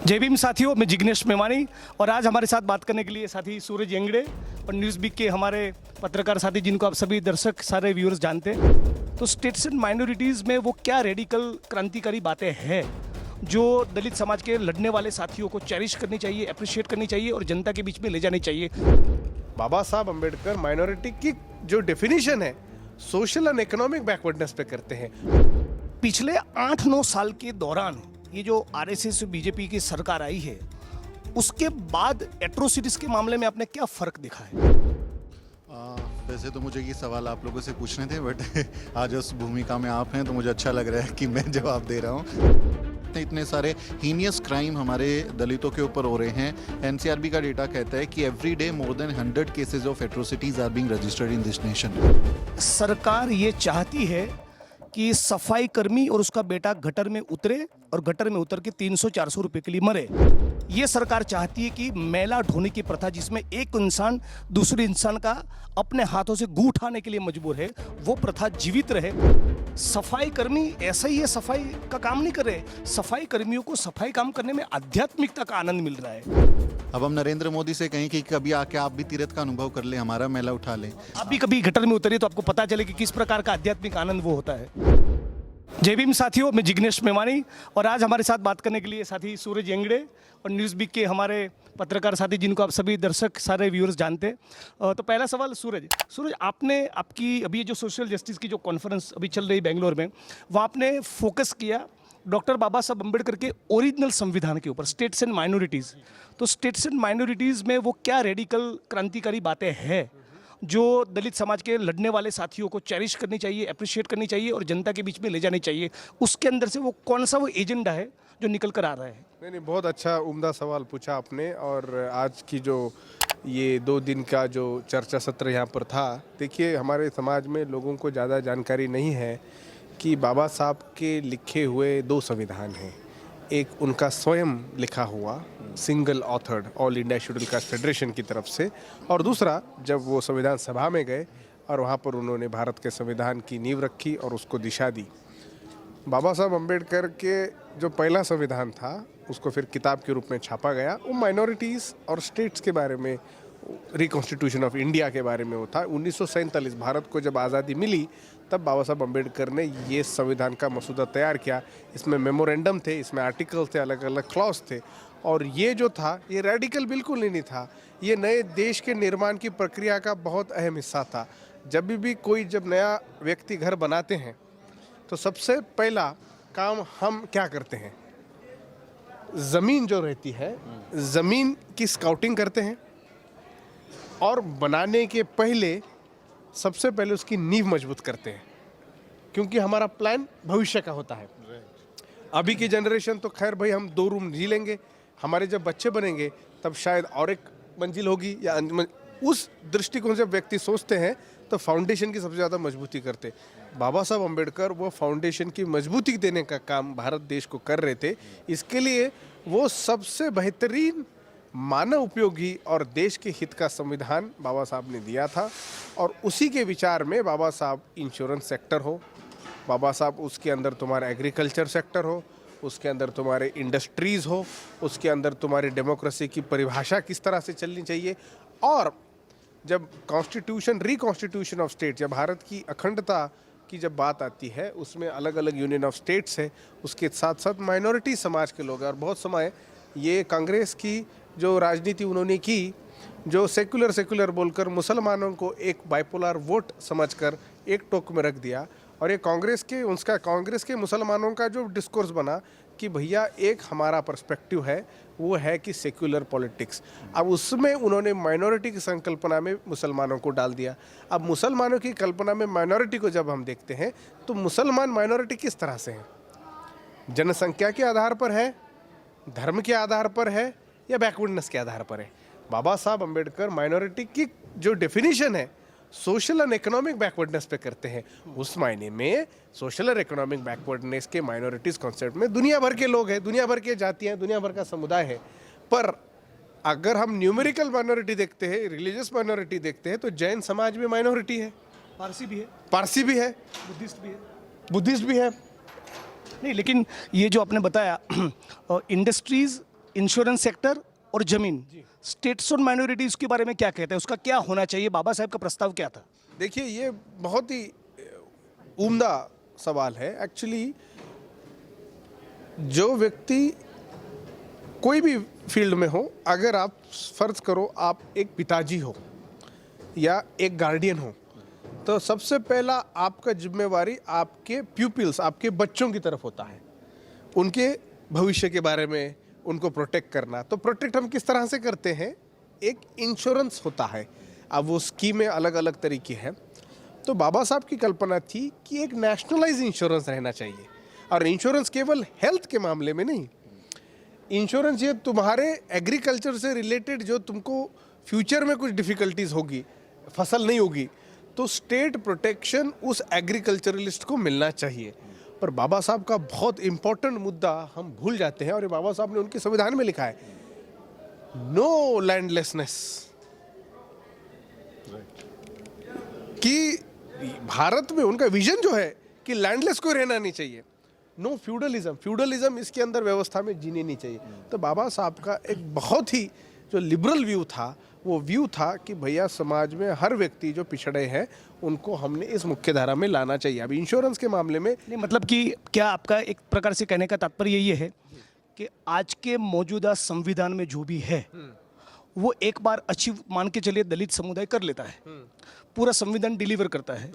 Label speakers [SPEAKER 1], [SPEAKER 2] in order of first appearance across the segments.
[SPEAKER 1] जय भीम साथियों, मैं जिग्नेश मेवानी और आज हमारे साथ बात करने के लिए साथी सूरज येंगड़े और न्यूज़-बीक के हमारे पत्रकार साथी जिनको आप सभी दर्शक सारे व्यूअर्स जानते हैं। तो स्टेट्स एंड माइनॉरिटीज़ में वो क्या रेडिकल क्रांतिकारी बातें हैं जो दलित समाज के लड़ने वाले साथियों को चेरिश करनी चाहिए, अप्रिशिएट करनी चाहिए और जनता के बीच में ले जानी चाहिए।
[SPEAKER 2] बाबा साहब अम्बेडकर माइनॉरिटी की जो डेफिनेशन है सोशल एंड इकोनॉमिक बैकवर्डनेस पे करते हैं।
[SPEAKER 1] पिछले 8-9 साल के दौरान ये जो आरएसएस बीजेपी की सरकार आई है उसके बाद एट्रोसिटीज के मामले में आपने क्या फर्क देखा है?
[SPEAKER 3] वैसे तो मुझे ये सवाल आप लोगों से पूछने थे, बट आज उस भूमिका में आप हैं तो मुझे अच्छा लग रहा है कि मैं जवाब दे रहा हूँ। इतने सारे हीनियस क्राइम हमारे दलितों के ऊपर हो रहे हैं। एनसीआरबी का डेटा कहता है कि every day more than 100 cases of atrocities are being registered in this nation.
[SPEAKER 1] सरकार ये चाहती है कि सफाई कर्मी और उसका बेटा गटर में उतरे और गटर में उतर के 300-400 रुपए के लिए मरे। ये सरकार चाहती है कि मैला ढोने की प्रथा, जिसमें एक इंसान दूसरे इंसान का अपने हाथों से गू उठाने के लिए मजबूर है, वो प्रथा जीवित रहे। सफाई कर्मी ऐसा ही है, सफाई का काम नहीं कर रहे। सफाई कर्मियों को सफाई काम करने में आध्यात्मिकता का आनंद मिल रहा है।
[SPEAKER 3] अब हम नरेंद्र मोदी से कहें कि कभी आके आप भी तीर्थ का अनुभव कर ले, हमारा मैला उठा लें।
[SPEAKER 1] आप भी कभी गटर में उतरिए तो आपको पता चले कि किस प्रकार का आध्यात्मिक आनंद वो होता है। जय भीम साथियों, मैं जिग्नेश मेवानी और आज हमारे साथ बात करने के लिए साथी सूरज येंगड़े और न्यूज़-बीक के हमारे पत्रकार साथी जिनको आप सभी दर्शक सारे व्यूअर्स जानते हैं। तो पहला सवाल सूरज, आपने आपकी अभी जो सोशल जस्टिस की जो कॉन्फ्रेंस अभी चल रही है बेंगलोर में, वहाँ आपने फोकस किया डॉक्टर बाबा साहब अम्बेडकर के ओरिजिनल संविधान के ऊपर, स्टेट्स एंड माइनॉरिटीज़। तो स्टेट्स एंड माइनॉरिटीज़ में वो क्या रेडिकल क्रांतिकारी बातें हैं जो दलित समाज के लड़ने वाले साथियों को चेरिश करनी चाहिए, अप्रिशिएट करनी चाहिए और जनता के बीच में ले जानी चाहिए? उसके अंदर से वो कौन सा वो एजेंडा है जो निकल कर आ रहा है?
[SPEAKER 2] नहीं, बहुत अच्छा उम्दा सवाल पूछा आपने। और आज की जो ये 2 दिन का जो चर्चा सत्र यहाँ पर था, देखिए हमारे समाज में लोगों को ज़्यादा जानकारी नहीं है कि बाबा साहब के लिखे हुए 2 संविधान हैं। एक उनका स्वयं लिखा हुआ single authored all India schedule caste federation की तरफ से, और दूसरा जब वो संविधान सभा में गए और वहाँ पर उन्होंने भारत के संविधान की नींव रखी और उसको दिशा दी। बाबा साहब अम्बेडकर के जो पहला संविधान था उसको फिर किताब के रूप में छापा गया। वो माइनॉरिटीज़ और स्टेट्स के बारे में, रिकॉन्स्टिट्यूशन ऑफ इंडिया के बारे में वो था। 1947 भारत को जब आज़ादी मिली तब बाबा साहब अम्बेडकर ने ये संविधान का मसूदा तैयार किया। इसमें मेमोरेंडम थे, इसमें आर्टिकल थे, अलग अलग क्लॉज थे। और ये जो था ये रेडिकल बिल्कुल नहीं था, ये नए देश के निर्माण की प्रक्रिया का बहुत अहम हिस्सा था। जब जब नया व्यक्ति घर बनाते हैं तो सबसे पहला काम हम क्या करते हैं? ज़मीन जो रहती है, ज़मीन की स्काउटिंग करते हैं और बनाने के पहले सबसे पहले उसकी नींव मजबूत करते हैं, क्योंकि हमारा प्लान भविष्य का होता है। अभी की जनरेशन तो खैर भाई हम 2 रूम जी लेंगे, हमारे जब बच्चे बनेंगे तब शायद और एक मंजिल होगी या उस दृष्टिकोण से व्यक्ति सोचते हैं तो फाउंडेशन की सबसे ज़्यादा मजबूती करते। बाबा साहब अम्बेडकर वो फाउंडेशन की मजबूती देने का काम भारत देश को कर रहे थे। इसके लिए वो सबसे बेहतरीन मानव उपयोगी और देश के हित का संविधान बाबा साहब ने दिया था। और उसी के विचार में बाबा साहब इंश्योरेंस सेक्टर हो, बाबा साहब उसके अंदर तुम्हारा एग्रीकल्चर सेक्टर हो, उसके अंदर तुम्हारे इंडस्ट्रीज़ हो, उसके अंदर तुम्हारी डेमोक्रेसी की परिभाषा किस तरह से चलनी चाहिए। और जब कॉन्स्टिट्यूशन, रिकॉन्स्टिट्यूशन ऑफ स्टेट, जब भारत की अखंडता की जब बात आती है उसमें अलग अलग यूनियन ऑफ स्टेट्स है, उसके साथ साथ माइनॉरिटी समाज के लोग हैं। और बहुत समय ये कांग्रेस की जो राजनीति उन्होंने की, जो सेकुलर बोलकर मुसलमानों को एक बाइपोलर वोट समझकर एक टोक में रख दिया। और ये कांग्रेस के मुसलमानों का जो डिस्कोर्स बना कि भैया एक हमारा पर्सपेक्टिव है, वो है कि सेक्युलर पॉलिटिक्स। अब उसमें उन्होंने माइनॉरिटी की संकल्पना में मुसलमानों को डाल दिया। अब मुसलमानों की कल्पना में माइनॉरिटी को जब हम देखते हैं तो मुसलमान माइनॉरिटी किस तरह से हैं? जनसंख्या के आधार पर है, धर्म के आधार पर है, या बैकवर्डनेस के आधार पर है? बाबा साहब अम्बेडकर माइनॉरिटी की जो डेफिनेशन है सोशल एंड इकोनॉमिक बैकवर्डनेस पे करते हैं। उस मायने में सोशल और इकोनॉमिक बैकवर्डनेस के माइनॉरिटीज़ कॉन्सेप्ट में दुनिया भर के लोग हैं, दुनिया भर के जातियाँ, दुनिया भर का समुदाय है। पर अगर हम न्यूमेरिकल माइनॉरिटी देखते हैं, रिलीजियस माइनॉरिटी देखते हैं, तो जैन समाज में माइनॉरिटी है, पारसी भी है, बुद्धिस्ट भी है।
[SPEAKER 1] नहीं, लेकिन ये जो आपने बताया इंडस्ट्रीज़ इंश्योरेंस सेक्टर और जमीन, स्टेट्स और माइनॉरिटीज के बारे में क्या कहते हैं, उसका क्या होना चाहिए, बाबा साहब का प्रस्ताव क्या था?
[SPEAKER 2] देखिए, ये बहुत ही उम्दा सवाल है। एक्चुअली जो व्यक्ति कोई भी फील्ड में हो, अगर आप फर्ज करो आप एक पिताजी हो या एक गार्डियन हो, तो सबसे पहला आपका जिम्मेवारी आपके प्यूपिल्स, आपके बच्चों की तरफ होता है। उनके भविष्य के बारे में उनको प्रोटेक्ट करना। तो प्रोटेक्ट हम किस तरह से करते हैं? एक इंश्योरेंस होता है। अब वो स्कीमें अलग अलग तरीके हैं। तो बाबा साहब की कल्पना थी कि एक नेशनलाइज इंश्योरेंस रहना चाहिए, और इंश्योरेंस केवल हेल्थ के मामले में नहीं, इंश्योरेंस ये तुम्हारे एग्रीकल्चर से रिलेटेड, जो तुमको फ्यूचर में कुछ डिफिकल्टीज होगी, फसल नहीं होगी, तो स्टेट प्रोटेक्शन उस एग्रीकल्चरलिस्ट को मिलना चाहिए। पर बाबा साहब का बहुत इंपॉर्टेंट मुद्दा हम भूल जाते हैं, और ये बाबा साहब ने उनके संविधान में लिखा है, नो लैंडलेसनेस, कि भारत में उनका विजन जो है कि लैंडलेस को रहना नहीं चाहिए। नो फ्यूडलिज्म, फ्यूडलिज्म इसके अंदर व्यवस्था में जीने नहीं चाहिए। तो बाबा साहब का एक बहुत ही जो लिबरल व्यू था, वो व्यू था कि भैया समाज में हर व्यक्ति जो पिछड़े हैं उनको हमने इस मुख्य धारा में लाना चाहिए। अब इंश्योरेंस के मामले में
[SPEAKER 1] नहीं, मतलब कि क्या आपका एक प्रकार से कहने का तात्पर्य ये है कि आज के मौजूदा संविधान में जो भी है वो एक बार अचीव मान के चलिए दलित समुदाय कर लेता है, पूरा संविधान डिलीवर करता है,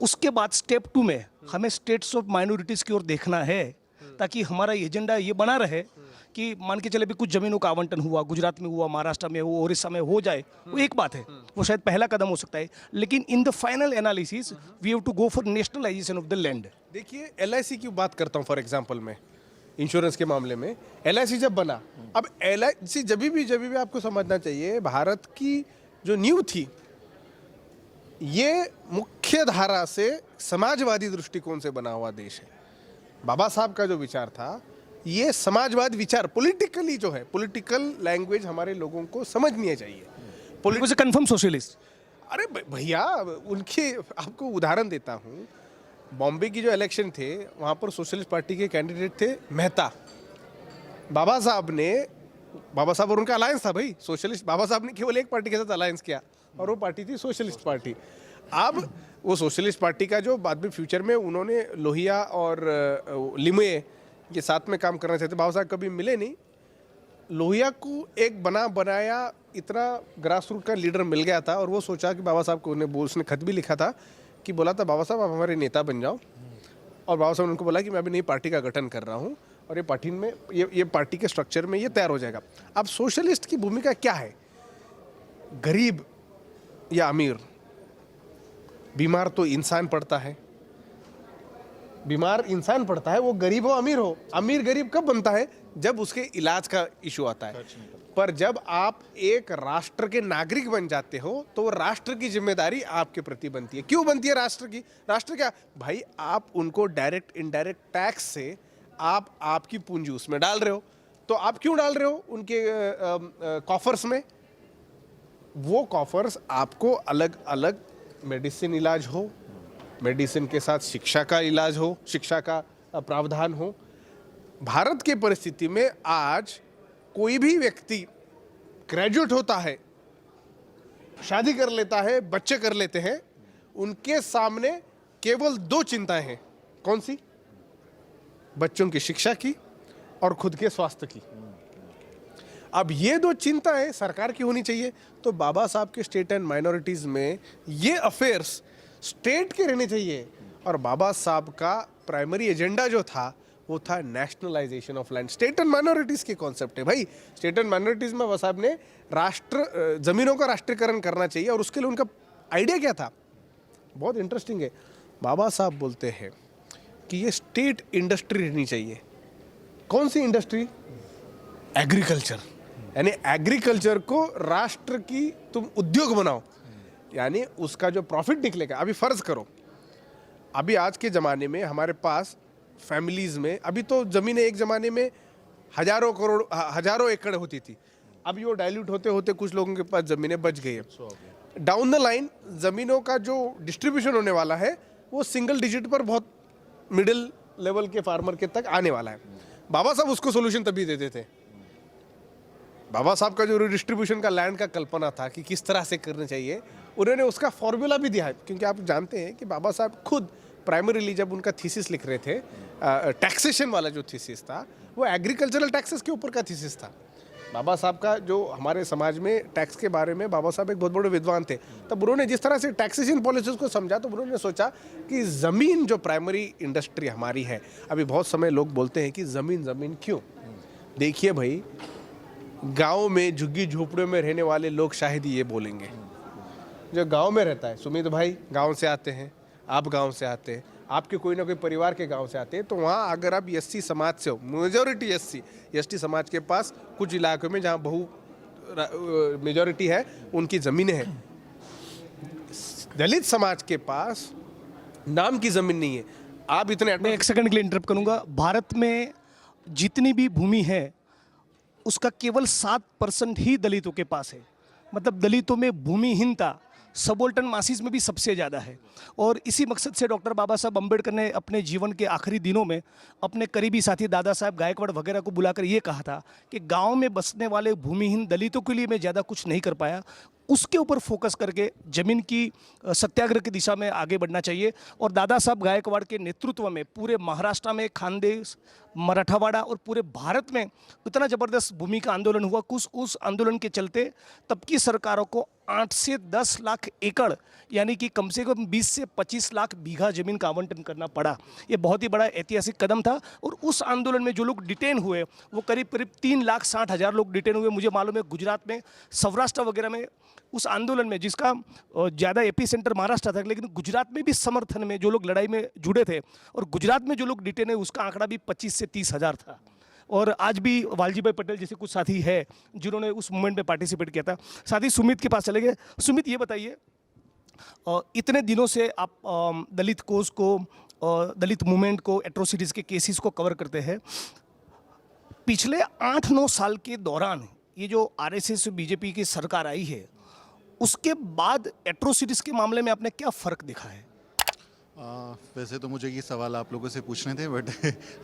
[SPEAKER 1] उसके बाद स्टेप 2 में हमें स्टेट्स ऑफ माइनॉरिटीज की ओर देखना है, ताकि हमारा एजेंडा ये बना रहे कि मान के चले भी कुछ जमीनों का आवंटन हुआ, गुजरात में हुआ, महाराष्ट्र में हुआ, उड़ीसा में हो जाए, वो एक बात है, वो शायद पहला कदम हो सकता है, लेकिन in the final analysis we have to go for nationalisation of the land.
[SPEAKER 2] देखिए, LIC की बात करता हूँ फॉर एग्जांपल में, इंश्योरेंस के मामले में LIC जब बना, अब LIC जब भी आपको समझना चाहिए, भारत की जो नींव थी ये मुख्य धारा से समाजवादी दृष्टिकोण से बना हुआ देश है। बाबा साहब का जो विचार था, ये समाजवाद विचार, पॉलिटिकली जो है, पॉलिटिकल लैंग्वेज हमारे लोगों को समझनी चाहिए।
[SPEAKER 1] Confirm socialist.
[SPEAKER 2] अरे भैया, उनके आपको उदाहरण देता हूँ, बॉम्बे की जो इलेक्शन थे वहाँ पर सोशलिस्ट पार्टी के कैंडिडेट थे मेहता। बाबा साहब और उनका अलायंस था भाई, सोशलिस्ट। बाबा साहब ने केवल एक पार्टी के साथ अलायंस किया, और वो पार्टी थी सोशलिस्ट पार्टी। अब वो सोशलिस्ट पार्टी का जो बाद में फ्यूचर में उन्होंने लोहिया और लिमये ये साथ में काम करना चाहते, बाबा साहब कभी मिले नहीं। लोहिया को एक बनाया इतना ग्रास रूट का लीडर मिल गया था, और वो सोचा कि बाबा साहब को उसने खत भी लिखा था कि बोला था, बाबा साहब आप हमारे नेता बन जाओ। और बाबा साहब ने उनको बोला कि मैं अभी नई पार्टी का गठन कर रहा हूँ, और ये पार्टी में ये पार्टी के स्ट्रक्चर में ये तैयार हो जाएगा। अब सोशलिस्ट की भूमिका क्या है? गरीब या अमीर, बीमार तो इंसान पड़ता है, बीमार इंसान पड़ता है, वो गरीब हो अमीर हो। अमीर गरीब कब बनता है? जब उसके इलाज का इशू आता है। पर जब आप एक राष्ट्र के नागरिक बन जाते हो, तो राष्ट्र की जिम्मेदारी आपके प्रति बनती है। क्यों बनती है राष्ट्र की? राष्ट्र क्या भाई, आप उनको डायरेक्ट इनडायरेक्ट टैक्स से आपकी पूंजी उसमें डाल रहे हो। तो आप क्यों डाल रहे हो? उनके कॉफर्स में। वो कॉफर्स आपको अलग अलग मेडिसिन इलाज हो, मेडिसिन के साथ शिक्षा का इलाज हो, शिक्षा का प्रावधान हो। भारत की परिस्थिति में आज कोई भी व्यक्ति ग्रेजुएट होता है, शादी कर लेता है, बच्चे कर लेते हैं, उनके सामने केवल 2 चिंताएं हैं। कौन सी? बच्चों की शिक्षा की और खुद के स्वास्थ्य की। अब ये 2 चिंताएं सरकार की होनी चाहिए। तो बाबा साहब के स्टेट एंड माइनॉरिटीज में ये अफेयर्स स्टेट के रहने चाहिए। और बाबा साहब का प्राइमरी एजेंडा जो था वो था nationalisation of land. State and minorities के कॉन्सेप्ट है भाई। स्टेट एंड माइनॉरिटीज में बाबा साहब ने जमीनों का राष्ट्रीयकरण करना चाहिए, और उसके लिए उनका आइडिया क्या था? बहुत इंटरेस्टिंग है। बाबा साहब बोलते हैं कि ये स्टेट इंडस्ट्री रहनी चाहिए। कौन सी इंडस्ट्री? एग्रीकल्चर। यानी एग्रीकल्चर को राष्ट्र की तुम उद्योग बनाओ, यानी उसका जो प्रॉफिट निकलेगा। अभी फर्ज करो, अभी आज के ज़माने में हमारे पास फैमिलीज में, अभी तो ज़मीनें एक ज़माने में हजारों एकड़ होती थी, अभी वो डाइल्यूट होते होते कुछ लोगों के पास ज़मीनें बच गई है। डाउन द लाइन ज़मीनों का जो डिस्ट्रीब्यूशन होने वाला है वो सिंगल डिजिट पर बहुत मिडिल लेवल के फार्मर के तक आने वाला है। बाबा साहब उसको सोल्यूशन तभी देते थे बाबा साहब का जो रिडिस्ट्रीब्यूशन का लैंड का कल्पना था कि किस तरह से करना चाहिए, उन्होंने उसका फॉर्मूला भी दिया है। क्योंकि आप जानते हैं कि बाबा साहब खुद प्राइमरीली जब उनका थीसिस लिख रहे थे, टैक्सेशन वाला जो थीसिस था वो एग्रीकल्चरल टैक्सेस के ऊपर का थीसिस था। बाबा साहब का जो हमारे समाज में टैक्स के बारे में, बाबा साहब एक बहुत बड़े विद्वान थे। तब उन्होंने जिस तरह से टैक्सेशन पॉलिसीज को समझा, तो उन्होंने सोचा कि ज़मीन जो प्राइमरी इंडस्ट्री हमारी है, अभी बहुत समय लोग बोलते हैं कि ज़मीन ज़मीन क्यों। देखिए भाई, गांव में झुग्गी झोपड़ियों में रहने वाले लोग शायद ही ये बोलेंगे। जो गांव में रहता है, सुमित भाई गांव से आते हैं, आप गांव से आते हैं, आपके कोई ना कोई परिवार के गांव से आते हैं, तो वहाँ अगर आप एससी समाज से हो, मेजॉरिटी एसटी समाज के पास कुछ इलाकों में जहाँ मेजॉरिटी है उनकी ज़मीनें हैं। दलित समाज के पास नाम की ज़मीन नहीं है। आप इतने
[SPEAKER 1] मैं एक सेकंड के लिए इंटरप्ट करूंगा। भारत में जितनी भी भूमि है उसका केवल 7% ही दलितों के पास है। मतलब दलितों में भूमिहीनता सबोल्टन मासिस में भी सबसे ज़्यादा है। और इसी मकसद से डॉक्टर बाबा साहब अम्बेडकर ने अपने जीवन के आखिरी दिनों में अपने करीबी साथी दादा साहब गायकवाड़ वगैरह को बुलाकर ये कहा था कि गांव में बसने वाले भूमिहीन दलितों के लिए मैं ज़्यादा कुछ नहीं कर पाया, उसके ऊपर फोकस करके ज़मीन की सत्याग्रह की दिशा में आगे बढ़ना चाहिए। और दादा साहब गायकवाड़ के नेतृत्व में पूरे महाराष्ट्र में, खानदेश, मराठावाड़ा और पूरे भारत में इतना ज़बरदस्त भूमि का आंदोलन हुआ। कुछ उस आंदोलन के चलते तब की सरकारों को 8 से 10 लाख एकड़ यानी कि कम से कम 20 से 25 लाख बीघा ज़मीन का आवंटन करना पड़ा। ये बहुत ही बड़ा ऐतिहासिक कदम था। और उस आंदोलन में जो लोग डिटेन हुए वो करीब करीब 3,60,000 लोग डिटेन हुए। मुझे मालूम है गुजरात में, सौराष्ट्र वगैरह में उस आंदोलन में, जिसका ज़्यादा एपी सेंटर महाराष्ट्र था, लेकिन गुजरात में भी समर्थन में जो लोग लड़ाई में जुड़े थे, और गुजरात में जो लोग डिटेन है उसका आंकड़ा भी 25 से 30 हज़ार था। और आज भी वालजी भाई पटेल जैसे कुछ साथी है जिन्होंने उस मूवमेंट में पार्टिसिपेट किया था। साथी सुमित के पास चले गए। सुमित, ये बताइए, इतने दिनों से आप दलित कोष को, दलित मूवमेंट को, एट्रोसिटीज़ के केसेस को कवर करते हैं। पिछले 8-9 साल के दौरान ये जो आरएसएस बीजेपी की सरकार आई है, उसके बाद एट्रोसिटीज़ के मामले में आपने क्या फ़र्क देखा है?
[SPEAKER 3] वैसे तो मुझे ये सवाल आप लोगों से पूछने थे, बट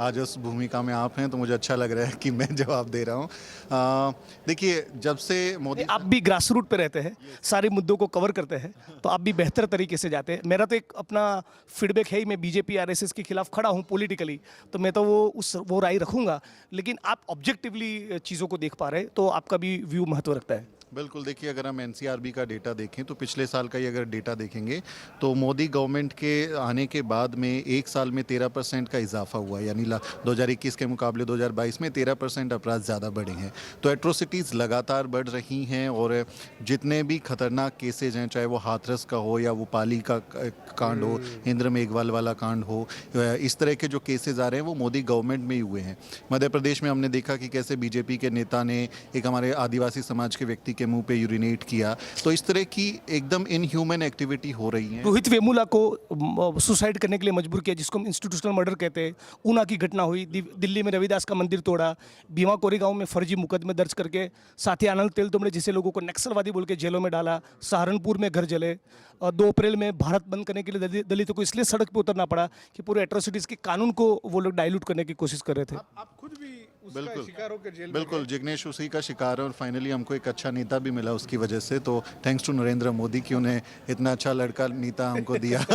[SPEAKER 3] आज उस भूमिका में आप हैं तो मुझे अच्छा लग रहा है कि मैं जवाब दे रहा हूँ। देखिए, जब से मोदी,
[SPEAKER 1] आप भी ग्रास रूट पे रहते हैं, सारे मुद्दों को कवर करते हैं, तो आप भी बेहतर तरीके से जाते हैं। मेरा तो एक अपना फीडबैक है ही, मैं बीजेपी आरएसएस के खिलाफ खड़ा हूँ पॉलिटिकली, तो मैं तो वो राय रखूँगा। लेकिन आप ऑब्जेक्टिवली चीज़ों को देख पा रहे हैं, तो आपका भी व्यू महत्व रखता है।
[SPEAKER 3] बिल्कुल। देखिए, अगर हम एनसीआरबी का डेटा देखें तो पिछले साल का ही अगर डेटा देखेंगे तो मोदी गवर्नमेंट के आने के बाद में एक साल में 13% का इजाफा हुआ, यानी 2021 के मुकाबले 2022 में 13% अपराध ज़्यादा बढ़े हैं। तो एट्रोसिटीज़ लगातार बढ़ रही हैं, और जितने भी खतरनाक केसेज हैं, चाहे वो हाथरस का हो या वो पाली का कांड हो, इंद्र मेघवाल वाला कांड हो, इस तरह के जो केसेज आ रहे हैं वो मोदी गवर्नमेंट में ही हुए हैं। मध्य प्रदेश में हमने देखा कि कैसे बीजेपी के नेता ने एक हमारे आदिवासी समाज के व्यक्ति के मुंह पे यूरिनेट किया। तो इस तरह की एकदम इनह्यूमन एक्टिविटी हो रही है।
[SPEAKER 1] रोहित वेमुला को सुसाइड करने के लिए मजबूर किया, जिसको हम इंस्टीट्यूशनल मर्डर कहते हैं। ऊना की घटना हुई, दिल्ली में रविदास का मंदिर तोड़ा, भीमा कोरेगांव में फर्जी मुकदमे दर्ज करके साथी आनंद तेलतुंबड़े जैसे लोगों को नक्सलवादी बोल के जेलों में डाला। सहारनपुर में घर जले। 2 अप्रैल में भारत बंद करने के लिए दलितों को इसलिए सड़क पर उतरना पड़ा कि पूरे एट्रोसिटीज़ के कानून को वो लोग डाइल्यूट करने की कोशिश कर रहे थे।
[SPEAKER 2] आप खुद भी उसका शिकार होकर जेल में गए।
[SPEAKER 3] बिल्कुल, जिग्नेश उसी का शिकार है, और फाइनली हमको एक अच्छा नेता भी मिला उसकी वजह से। तो थैंक्स टू नरेंद्र मोदी कि उन्हें इतना अच्छा लड़का नेता हमको दिया।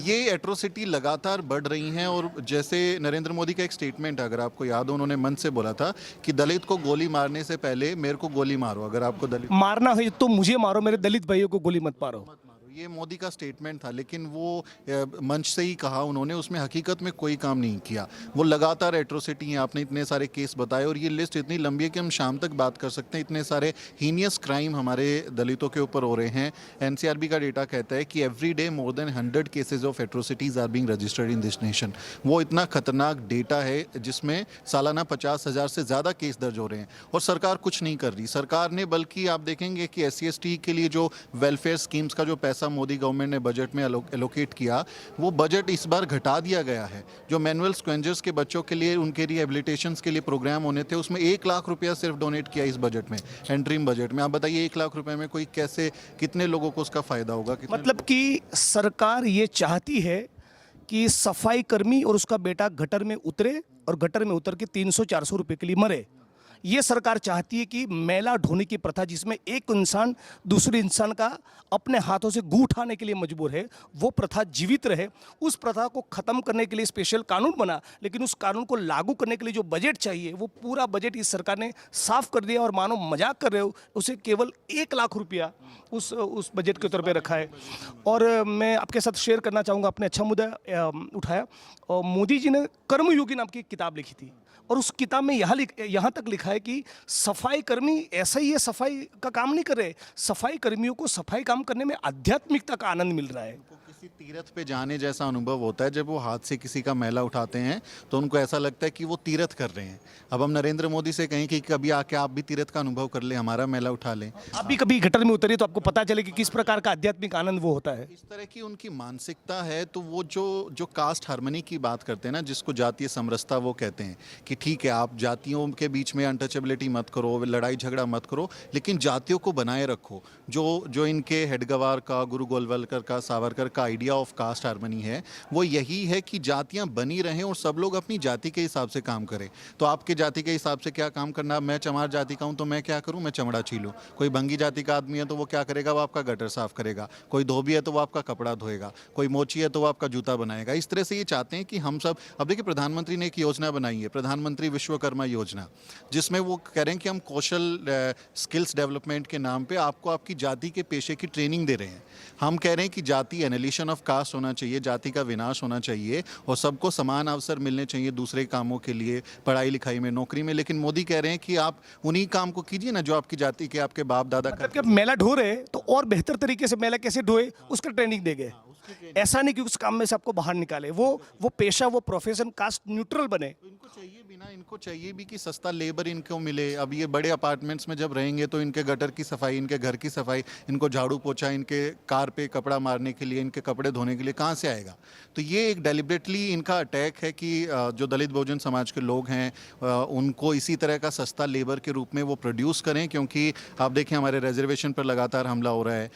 [SPEAKER 3] ये एट्रोसिटी लगातार बढ़ रही हैं, और जैसे नरेंद्र मोदी का एक स्टेटमेंट, अगर आपको याद हो, उन्होंने मन से बोला था कि दलित को गोली मारने से पहले मेरे को गोली मारो। अगर आपको दलित
[SPEAKER 1] मारना है तो मुझे मारो, मेरे दलित भाइयों को गोली मत मारो।
[SPEAKER 3] ये मोदी का स्टेटमेंट था, लेकिन वो मंच से ही कहा उन्होंने, उसमें हकीकत में कोई काम नहीं किया। वो लगातार एट्रोसिटी हैं, आपने इतने सारे केस बताए, और ये लिस्ट इतनी लंबी है कि हम शाम तक बात कर सकते हैं। इतने सारे हीनियस क्राइम हमारे दलितों के ऊपर हो रहे हैं। एनसीआरबी का डेटा कहता है कि every day more than 100 cases of atrocities are being registered in this nation. वो इतना खतरनाक डेटा है जिसमें सालाना 50,000 से ज़्यादा केस दर्ज हो रहे हैं, और सरकार कुछ नहीं कर रही। सरकार ने बल्कि आप देखेंगे कि SC/ST के लिए जो वेलफेयर स्कीम्स का जो पैसा मोदी गवर्नमेंट ने बजट में एलोकेट किया, वो बजट इस बार घटा दिया गया है। जो मैनुअल स्क्वेंजर्स के बच्चों के लिए, उनके रिहेबिलिटेशंस के लिए प्रोग्राम होने थे, उसमें 1 लाख रुपया सिर्फ डोनेट किया इस बजट में, एंट्रीम बजट में। आप बताइए 1 लाख रुपए में कोई कैसे, कितने लोगों को उसका फायदा होगा?
[SPEAKER 1] मतलब कि सरकार ये चाहती है कि सफाई कर्मी और उसका बेटा गटर में उतरे, और गटर में उतर के 300-400 रुपए के लिए मरे। ये सरकार चाहती है कि मैला ढोने की प्रथा, जिसमें एक इंसान दूसरे इंसान का अपने हाथों से गू उठाने के लिए मजबूर है, वो प्रथा जीवित रहे। उस प्रथा को ख़त्म करने के लिए स्पेशल कानून बना, लेकिन उस कानून को लागू करने के लिए जो बजट चाहिए वो पूरा बजट इस सरकार ने साफ कर दिया। और मानो मजाक कर रहे हो, उसे केवल 1 लाख रुपया उस बजट के तौर पे रखा है। और मैं आपके साथ शेयर करना चाहूँगा, आपने अच्छा मुद्दा उठाया। और मोदी जी ने कर्मयोगी नाम की एक किताब लिखी थी, और उस किताब में यहाँ तक लिखा है कि सफाई कर्मी ऐसा ही है, सफाई का काम नहीं कर रहे, सफाई कर्मियों को सफाई काम करने में आध्यात्मिकता का आनंद मिल रहा है।
[SPEAKER 3] किसी तीर्थ पे जाने जैसा अनुभव होता है। जब वो हाथ से किसी का मैला उठाते हैं तो उनको ऐसा लगता है कि वो तीर्थ कर रहे हैं। अब हम नरेंद्र मोदी से कहें कि कभी आके आप भी तीर्थ का अनुभव कर लें, हमारा मैला उठा लें।
[SPEAKER 1] आप भी कभी गटर में उतरिए तो आपको पता चले कि किस प्रकार का आध्यात्मिक आनंद वो होता है।
[SPEAKER 3] इस तरह की उनकी मानसिकता है। तो वो जो कास्ट हार्मनी की बात करते हैं ना, जिसको जातीय समरसता वो कहते हैं कि ठीक है, आप जातियों के बीच में अनटचेबिलिटी मत करो, लड़ाई झगड़ा मत करो, लेकिन जातियों को बनाए रखो। जो इनके हेडगवार का, गुरु गोलवलकर का, सावरकर का आइडिया ऑफ कास्ट हार्मनी है, वो यही है कि जातियां बनी रहें और सब लोग अपनी जाति के हिसाब से काम करें। तो आपके जाति के हिसाब से क्या काम करना, मैं चमार जाति का हूं तो मैं क्या करूं, मैं चमड़ा छीलूं। कोई भंगी जाति का आदमी है तो वो क्या करेगा, वो आपका गटर साफ करेगा। कोई धोबी है तो वो आपका कपड़ा धोएगा। कोई मोची है तो वो आपका जूता बनाएगा। इस तरह से ये चाहते हैं कि हम सब, अब देखिए प्रधानमंत्री ने एक योजना बनाई है, प्रधानमंत्री विश्वकर्मा योजना, जिसमें वो कह रहे हैं कि हम कौशल स्किल्स डेवलपमेंट के नाम पे आपको आपकी जाति के पेशे की ट्रेनिंग दे रहे हैं। हम कह रहे हैं कि जाति एनिलिशन ऑफ कास्ट होना चाहिए, जाति का विनाश होना चाहिए और सबको समान अवसर मिलने चाहिए दूसरे कामों के लिए, पढ़ाई लिखाई में, नौकरी में। लेकिन मोदी कह रहे हैं कि आप उन्हीं काम को कीजिए ना जो आपकी जाति के आपके बाप दादा
[SPEAKER 1] मतलब कि मैला ढो रहे तो और बेहतर तरीके से मैला कैसे ढोए उसका ट्रेनिंग देंगे। ऐसा नहीं कि उस काम में से आपको बाहर निकाले, वो पेशा, वो प्रोफेशन कास्ट न्यूट्रल बने।
[SPEAKER 3] इनको चाहिए भी कि सस्ता लेबर इनको मिले। अब ये बड़े अपार्टमेंट्स में जब रहेंगे तो इनके गटर की सफाई, इनके घर की सफाई, इनको झाड़ू पोछा, इनके कार पे कपड़ा मारने के लिए, इनके कपड़े धोने के लिए कहाँ से आएगा। तो ये एक डेलिब्रेटली इनका अटैक है कि जो दलित बहुजन समाज के लोग हैं उनको इसी तरह का सस्ता लेबर के रूप में वो प्रोड्यूस करें। क्योंकि आप देखें हमारे रिजर्वेशन पर लगातार हमला हो रहा है।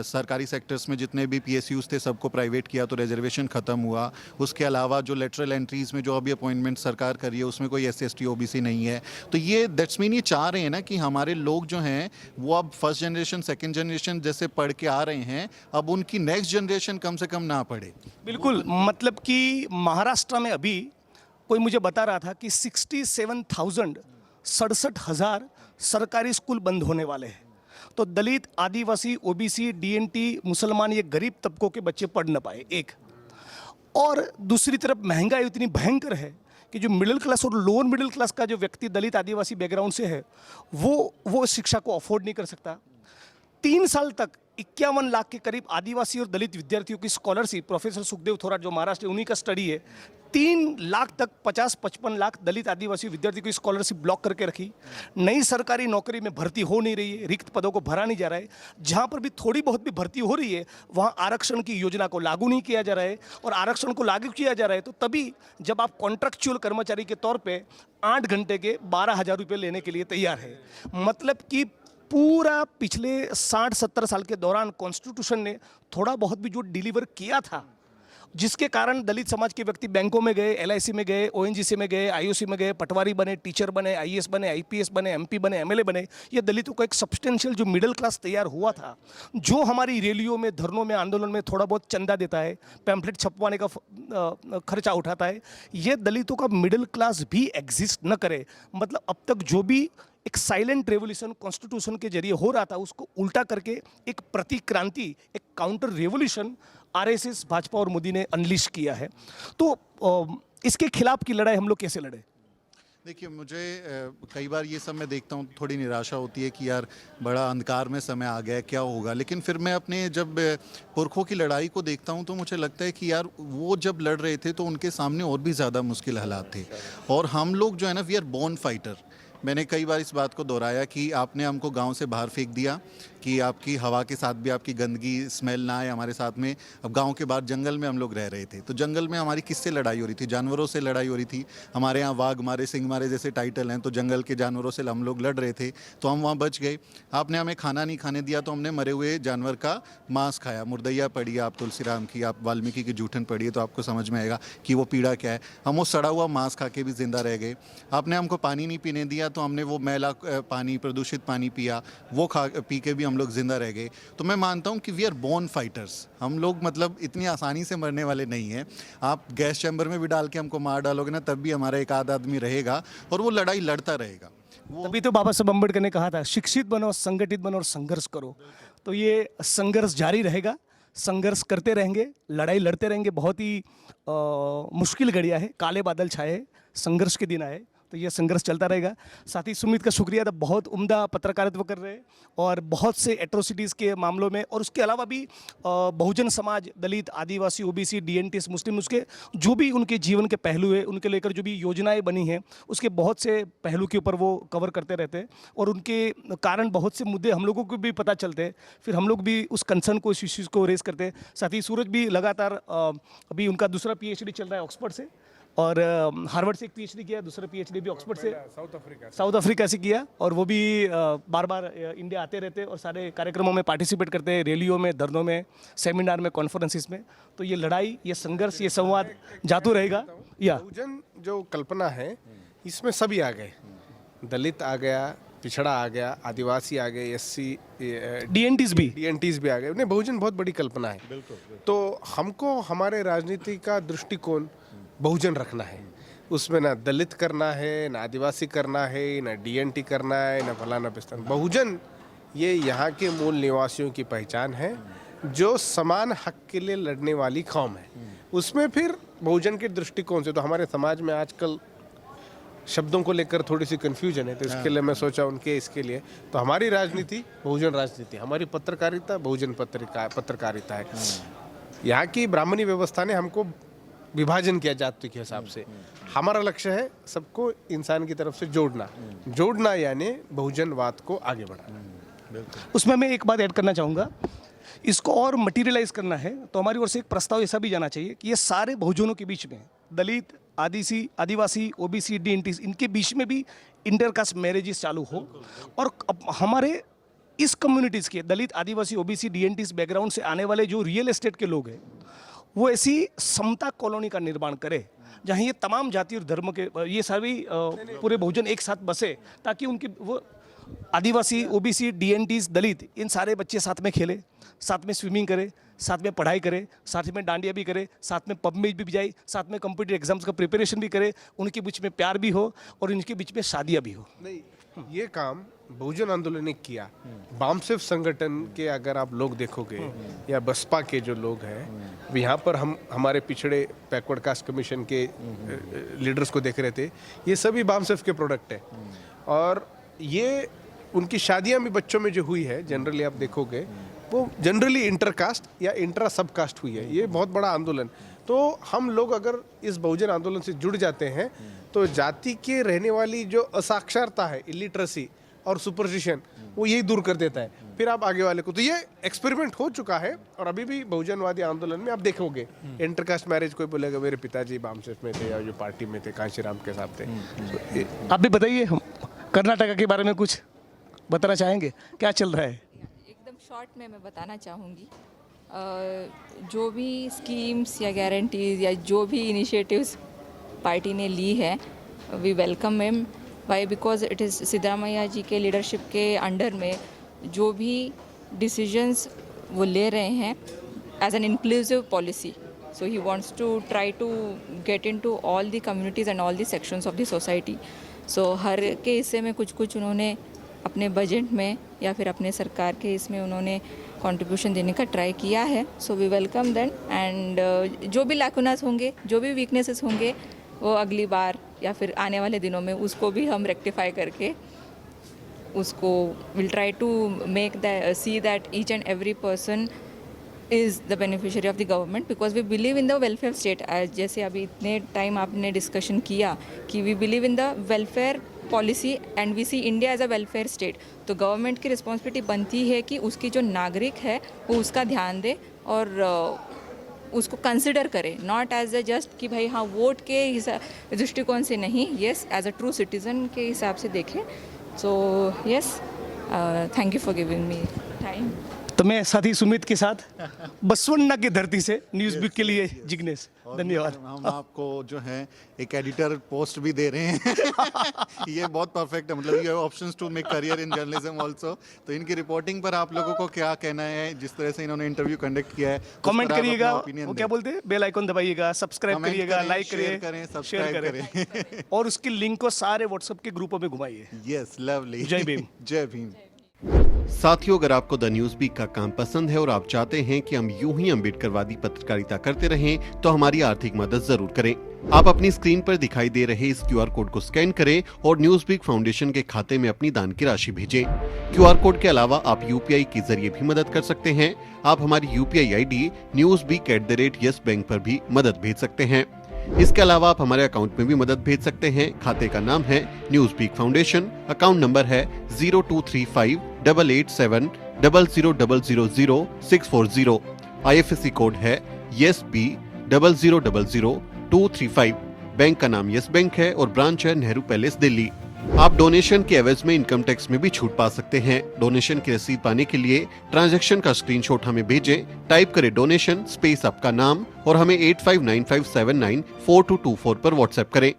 [SPEAKER 3] सरकारी सेक्टर्स में जितने भी PSUs थे सबको प्राइवेट किया तो रिजर्वेशन ख़त्म हुआ। उसके अलावा जो लेटरल एंट्रीज़ में जो अभी अपॉइंटमेंट सरकार कर रही है उसमें कोई SC ST OBC नहीं है। तो ये दैट्स मीन ये चाह रहे हैं ना कि हमारे लोग जो हैं वो अब फर्स्ट जनरेशन, सेकंड जनरेशन जैसे पढ़ के आ रहे हैं, अब उनकी नेक्स्ट जनरेशन कम से कम ना पढ़े।
[SPEAKER 1] बिल्कुल, मतलब कि महाराष्ट्र में अभी कोई मुझे बता रहा था कि 67,000 सरकारी स्कूल बंद होने वाले हैं। तो दलित, आदिवासी, OBC, DNT, मुसलमान, ये गरीब तबकों के बच्चे पढ़ न पाए, एक। और दूसरी तरफ महंगाई इतनी भयंकर है कि जो मिडिल क्लास और लोअर मिडिल क्लास का जो व्यक्ति दलित आदिवासी बैकग्राउंड से है वो शिक्षा को अफोर्ड नहीं कर सकता। 3 साल तक 51 लाख के करीब आदिवासी और दलित विद्यार्थियों की स्कॉलरशिप, प्रोफेसर सुखदेव थोराट जो महाराष्ट्र उन्हीं का स्टडी है, 3 लाख तक 50-55 लाख दलित आदिवासी विद्यार्थियों की स्कॉलरशिप ब्लॉक करके रखी। नई सरकारी नौकरी में भर्ती हो नहीं रही है, रिक्त पदों को भरा नहीं जा रहा है। जहाँ पर भी थोड़ी बहुत भी भर्ती हो रही है वहाँ आरक्षण की योजना को लागू नहीं किया जा रहा है। और आरक्षण को लागू किया जा रहा है तो तभी जब आप कॉन्ट्रैक्चुअल कर्मचारी के तौर पर 8 घंटे के 12,000 रुपये लेने के लिए तैयार है। मतलब कि पूरा पिछले 60-70 साल के दौरान कॉन्स्टिट्यूशन ने थोड़ा बहुत भी जो डिलीवर किया था, जिसके कारण दलित समाज के व्यक्ति बैंकों में गए, LIC में गए, ONGC में गए, IOC में गए, पटवारी बने, टीचर बने, IAS बने, IPS बने, MP बने, MLA बने। ये दलितों का एक सब्सटेंशियल जो मिडिल क्लास तैयार हुआ था, जो हमारी रैलियों में, धरनों में, आंदोलन में थोड़ा बहुत चंदा देता है, पैम्फलेट छपवाने का खर्चा उठाता है, ये दलितों का मिडिल क्लास भी एग्जिस्ट न करे। मतलब अब तक जो भी एक साइलेंट रेवोल्यूशन कॉन्स्टिट्यूशन के जरिए हो रहा था उसको उल्टा करके एक प्रतिक्रांति, एक काउंटर रेवोल्यूशन RSS, भाजपा और मोदी ने अनलिश किया है। तो इसके खिलाफ की लड़ाई हम लोग कैसे लड़े?
[SPEAKER 3] देखिए, मुझे कई बार ये सब मैं देखता हूँ थोड़ी निराशा होती है कि यार बड़ा अंधकार में समय आ गया, क्या होगा। लेकिन फिर मैं अपने जब पुरखों की लड़ाई को देखता हूँ तो मुझे लगता है कि यार वो जब लड़ रहे थे तो उनके सामने और भी ज़्यादा मुश्किल हालात थे। और हम लोग जो है ना, वी आर बोर्न फाइटर। मैंने कई बार इस बात को दोहराया कि आपने हमको गांव से बाहर फेंक दिया कि आपकी हवा के साथ भी आपकी गंदगी, स्मेल ना आए हमारे साथ में। अब गांव के बाहर जंगल में हम लोग रह रहे थे, तो जंगल में हमारी किससे लड़ाई हो रही थी? जानवरों से लड़ाई हो रही थी। हमारे यहाँ वाघ मारे, सिंह मारे जैसे टाइटल हैं, तो जंगल के जानवरों से हम लोग लड़ रहे थे, तो हम वहाँ बच गए। आपने हमें खाना नहीं खाने दिया तो हमने मरे हुए जानवर का मांस खाया। मुर्दैया पढ़िए आप तुलसीराम की, आप वाल्मीकि की जूठन पढ़िए तो आपको समझ में आएगा कि वो पीड़ा क्या है। हम वो सड़ा हुआ मांस खा के भी जिंदा रह गए। आपने हमको पानी नहीं पीने दिया तो हमने वो मैला पानी, प्रदूषित पानी पिया, वो पी के भी हम लोग जिंदा रह गए। तो मैं मानता हूँ कि वी आर बोर्न फाइटर्स। हम लोग मतलब इतनी आसानी से मरने वाले नहीं हैं। आप गैस चैम्बर में भी डाल के हमको मार डालोगे ना, तब भी हमारा एक आध आदमी रहेगा और वो लड़ाई लड़ता रहेगा।
[SPEAKER 1] तभी तो बाबा साहब अम्बेडकर ने कहा था, शिक्षित बनो, संगठित बनो और संघर्ष करो। तो ये संघर्ष जारी रहेगा, संघर्ष करते रहेंगे, लड़ाई लड़ते रहेंगे। बहुत ही मुश्किल घड़ियाँ है, काले बादल छाए हैं, संघर्ष के दिन आए, तो ये संघर्ष चलता रहेगा। साथ ही सुमित का शुक्रिया था, बहुत उम्दा पत्रकारित्व कर रहे हैं और बहुत से एट्रोसिटीज़ के मामलों में, और उसके अलावा भी बहुजन समाज, दलित, आदिवासी, ओबीसी, डीएनटीस, मुस्लिम, उसके जो भी उनके जीवन के पहलू है, उनके लेकर जो भी योजनाएं बनी हैं, उसके बहुत से पहलू के ऊपर वो कवर करते रहते हैं और उनके कारण बहुत से मुद्दे हम लोगों को भी पता चलते हैं, फिर हम लोग भी उस कंसर्न को, इस इश्यूज़ को रेज करते हैं। साथ ही सूरज भी लगातार अभी उनका दूसरा PhD चल रहा है ऑक्सफोर्ड से, और हार्वर्ड से एक PhD किया, दूसरा PhD भी ऑक्सफोर्ड से, साउथ अफ्रीका से किया, और वो भी बार बार इंडिया आते रहते हैं और सारे कार्यक्रमों में पार्टिसिपेट करते हैं, रैलियों में, धरनों में, सेमिनार में, कॉन्फ्रेंसिस में। तो ये लड़ाई, ये संघर्ष, ये संवाद जातू रहेगा। या
[SPEAKER 2] बहुजन जो कल्पना है, इसमें सभी आ गए, दलित आ गया, पिछड़ा आ गया, आदिवासी आ गए, SC,
[SPEAKER 1] डीएनटीज
[SPEAKER 2] भी आ गए। नहीं, बहुजन बहुत बड़ी कल्पना है। तो हमको हमारे राजनीति का दृष्टिकोण बहुजन रखना है। उसमें ना दलित करना है, ना आदिवासी करना है, ना DNT करना है, ना फलाना पिस्तान। बहुजन ये यहाँ के मूल निवासियों की पहचान है, जो समान हक के लिए लड़ने वाली कौम है। उसमें फिर बहुजन के दृष्टिकोण से, तो हमारे समाज में आजकल शब्दों को लेकर थोड़ी सी कन्फ्यूजन है, तो इसके लिए मैं सोचा उनके इसके लिए, तो हमारी राजनीति बहुजन राजनीति, हमारी पत्रकारिता बहुजन पत्रकारिता है। यहाँ की ब्राह्मणी व्यवस्था ने हमको विभाजन किया जाति के हिसाब से। हमारा लक्ष्य है सबको इंसान की तरफ से जोड़ना यानी बहुजनवाद को आगे बढ़ाना।
[SPEAKER 1] उसमें मैं एक बात ऐड करना चाहूँगा, इसको और मटीरियलाइज करना है तो हमारी ओर से एक प्रस्ताव ऐसा भी जाना चाहिए कि ये सारे बहुजनों के बीच में, दलित, आदिवासी, OBC, DNTs, इनके बीच में भी इंटरकास्ट मैरिजेस चालू हो, और हमारे इस कम्युनिटीज़ के, दलित, आदिवासी, OBC, DNTs बैकग्राउंड से आने वाले जो रियल एस्टेट के लोग हैं, वो ऐसी समता कॉलोनी का निर्माण करे जहाँ ये तमाम जाति और धर्म के, ये सभी पूरे बहुजन एक साथ बसे, ताकि उनकी वो आदिवासी, OBC, DNTs, दलित, इन सारे बच्चे साथ में खेले, साथ में स्विमिंग करे, साथ में पढ़ाई करे, साथ में डांडिया भी करे, साथ में पब में भी जाए, साथ में कॉम्पिटिटिव एग्जाम्स का प्रिपरेशन भी करे, उनके बीच में प्यार भी हो और उनके बीच में शादियाँ भी हो।
[SPEAKER 2] नहीं, ये काम बहुजन आंदोलन ने किया। बामसेफ संगठन के अगर आप लोग देखोगे, या बसपा के जो लोग हैं, यहाँ पर हम हमारे पिछड़े बैकवर्ड कास्ट कमीशन के लीडर्स को देख रहे थे, ये सभी बामसेफ के प्रोडक्ट है। और ये उनकी शादियाँ भी बच्चों में जो हुई है, जनरली आप देखोगे, वो जनरली इंटरकास्ट या इंट्रा सब कास्ट हुई है। ये बहुत बड़ा आंदोलन। तो हम लोग अगर इस बहुजन आंदोलन से जुड़ जाते हैं, तो जाति के रहने वाली जो असाक्षरता है, इलिटरेसी और सुपरस्टिशन, वो यही दूर कर देता है। फिर आप आगे वाले को, तो ये एक्सपेरिमेंट हो चुका है और अभी भी बहुजनवादी आंदोलन में आप देखोगे इंटरकास्ट मैरिज, कोई बोलेगा मेरे पिताजी बामसेफ में थे या जो पार्टी में थे, कांशीराम के साथ थे। तो
[SPEAKER 1] आप भी बताइए, हम कर्नाटका के बारे में कुछ बताना चाहेंगे, क्या चल रहा है?
[SPEAKER 4] एकदम शॉर्ट में मैं बताना चाहूँगी, जो भी स्कीम्स या गारंटीज या जो भी इनिशिएटिव्स पार्टी ने ली है, we welcome him. Why? Because it is Siddaramaiah ji के लीडरशिप के अंडर में जो भी डिसीजंस वो ले रहे हैं as an inclusive policy, so he wants to try to get into all the communities and all the sections of the society. So हर के हिस्से में कुछ कुछ उन्होंने अपने बजट में या फिर अपने सरकार के इसमें उन्होंने कंट्रीब्यूशन देने का ट्राई किया है। So we welcome then, and जो भी लैकुनास होंगे, जो भी वीकनेसेस होंगे, वो अगली बार या फिर आने वाले दिनों में उसको भी हम रेक्टिफाई करके उसको will try to make that, see that each and every person is the beneficiary of the government, because we believe in the welfare state. जैसे अभी इतने टाइम आपने डिस्कशन किया कि we believe in the welfare policy and we see India as a welfare state, तो government की responsibility बनती है कि उसकी जो नागरिक है वो उसका ध्यान दे और उसको कंसिडर करे, नॉट एज अ जस्ट कि भाई हाँ वोट के दृष्टिकोण से नहीं, yes as a true citizen के हिसाब से देखें। So yes, thank you for giving me time.
[SPEAKER 1] तो मैं साथी सुमित के साथ बसवन्ना की धरती से न्यूज़ वीक के लिए जिग्नेश, धन्यवाद।
[SPEAKER 3] हम आपको जो है एक एडिटर पोस्ट भी दे रहे हैं ये बहुत परफेक्ट है, मतलब you have options to make career in journalism also. तो इनकी रिपोर्टिंग पर आप लोगों को क्या कहना है, जिस तरह से इन्होंने इंटरव्यू कंडक्ट किया है?
[SPEAKER 1] कमेंट करिएगा,
[SPEAKER 3] opinion
[SPEAKER 1] वो
[SPEAKER 3] दें।
[SPEAKER 1] क्या बोलते हैं, बेल आइकन दबाइएगा, सब्सक्राइब
[SPEAKER 3] Comment
[SPEAKER 1] करिएगा,
[SPEAKER 3] करें,
[SPEAKER 1] लाइक
[SPEAKER 3] share
[SPEAKER 1] करिए,
[SPEAKER 3] करें,
[SPEAKER 1] शेयर
[SPEAKER 3] subscribe
[SPEAKER 1] करें और उसकी लिंक को सारे व्हाट्सएप के ग्रुपों में घुमाइए।
[SPEAKER 3] Yes, lovely.
[SPEAKER 1] जय भीम।
[SPEAKER 3] जय भीम।
[SPEAKER 5] साथियों, अगर आपको द न्यूज वीक का काम पसंद है और आप चाहते हैं कि हम यूं ही अम्बेडकरवादी पत्रकारिता करते रहें, तो हमारी आर्थिक मदद जरूर करें। आप अपनी स्क्रीन पर दिखाई दे रहे इस QR कोड को स्कैन करें और न्यूज वीक फाउंडेशन के खाते में अपनी दान की राशि भेजें। QR कोड के अलावा आप UPI के जरिए भी मदद कर सकते हैं। आप हमारी UPI ID newsweek@yes bank पर भी मदद भेज सकते हैं। इसके अलावा आप हमारे अकाउंट में भी मदद भेज सकते हैं। खाते का नाम है News Week Foundation, account number है 02358800000640। IFSC कोड है YESB000235। बैंक का नाम यस बैंक है और ब्रांच है नेहरू पैलेस, दिल्ली। आप डोनेशन के एवज में इनकम टैक्स में भी छूट पा सकते हैं। डोनेशन की रसीद पाने के लिए ट्रांजैक्शन का स्क्रीनशॉट हमें भेजें। टाइप करें डोनेशन स्पेस आपका नाम और हमें 8595794224 पर व्हाट्सएप करें।